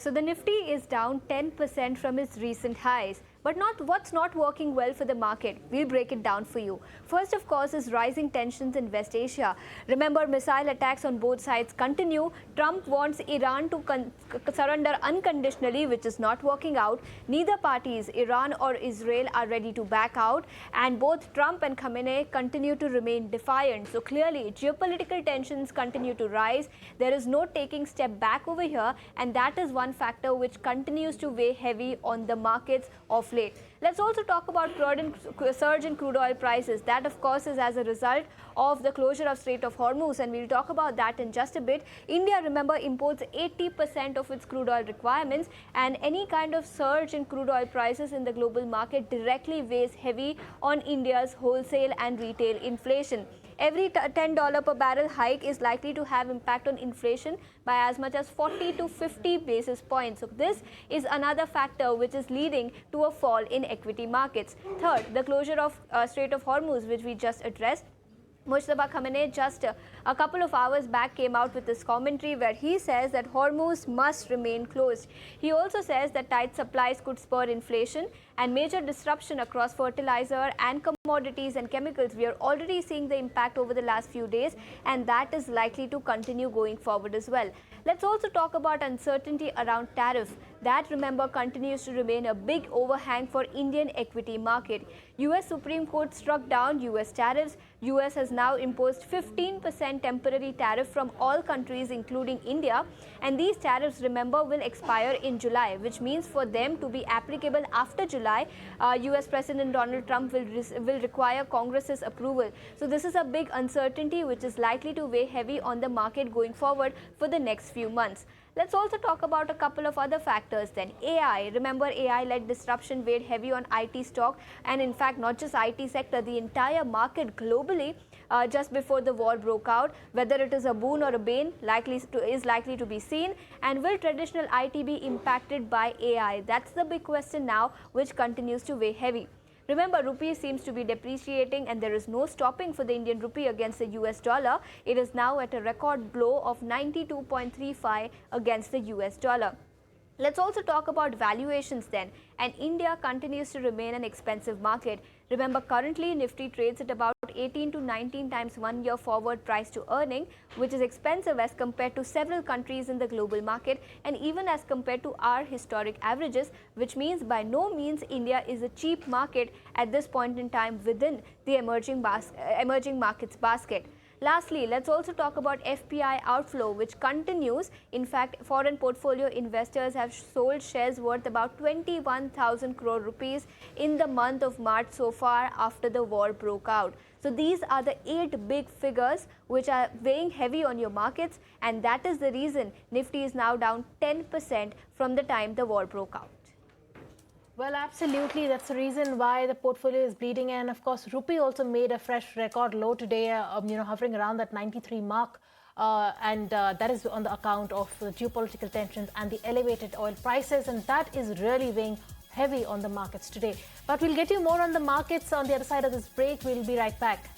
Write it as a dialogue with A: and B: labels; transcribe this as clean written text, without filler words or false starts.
A: So the Nifty is down 10% from its recent highs. But what's not working well for the market? We'll break it down for you. First, of course, is rising tensions in West Asia. Remember, missile attacks on both sides continue. Trump wants Iran to surrender unconditionally, which is not working out. Neither parties, Iran or Israel, are ready to back out. And both Trump and Khamenei continue to remain defiant. So clearly, geopolitical tensions continue to rise. There is no taking step back over here. And that is one factor which continues to weigh heavy on the markets of late. Let's also talk about surge in crude oil prices. That, of course, is as a result of the closure of Strait of Hormuz, and we'll talk about that in just a bit. India, remember, imports 80% of its crude oil requirements, and any kind of surge in crude oil prices in the global market directly weighs heavy on India's wholesale and retail inflation. Every $10 per barrel hike is likely to have impact on inflation by as much as 40 to 50 basis points. So this is another factor which is leading to a fall in equity markets. Third, the closure of Strait of Hormuz, which we just addressed. Mujtaba Khamenei just a couple of hours back came out with this commentary where he says that Hormuz must remain closed. He also says that tight supplies could spur inflation and major disruption across fertilizer and commodities and chemicals. We are already seeing the impact over the last few days, and that is likely to continue going forward as well. Let's also talk about uncertainty around tariff. That, remember, continues to remain a big overhang for Indian equity market. US Supreme Court struck down US tariffs. US has now imposed 15% temporary tariff from all countries, including India. And these tariffs, remember, will expire in July, which means for them to be applicable after July, US President Donald Trump will require Congress's approval. So this is a big uncertainty which is likely to weigh heavy on the market going forward for the next few months. Let's also talk about a couple of other factors then. AI. Remember, AI-led disruption weighed heavy on IT stock, and in fact, not just IT sector, the entire market globally just before the war broke out. Whether it is a boon or a bane is likely to be seen. And will traditional IT be impacted by AI? That's the big question now, which continues to weigh heavy. Remember, rupee seems to be depreciating, and there is no stopping for the Indian rupee against the US dollar. It is now at a record low of 92.35 against the US dollar. Let's also talk about valuations then. And India continues to remain an expensive market. Remember, currently Nifty trades at about 18 to 19 times 1 year forward price to earning, which is expensive as compared to several countries in the global market and even as compared to our historic averages, which means by no means India is a cheap market at this point in time within the emerging markets basket. Lastly, let's also talk about FPI outflow, which continues. In fact, foreign portfolio investors have sold shares worth about 21,000 crore rupees in the month of March so far after the war broke out. So these are the 8 big figures which are weighing heavy on your markets, and that is the reason Nifty is now down 10% from the time the war broke out.
B: Well, absolutely. That's the reason why the portfolio is bleeding. And of course, rupee also made a fresh record low today, hovering around that 93 mark. That is on the account of the geopolitical tensions and the elevated oil prices. And that is really weighing heavy on the markets today. But we'll get you more on the markets on the other side of this break. We'll be right back.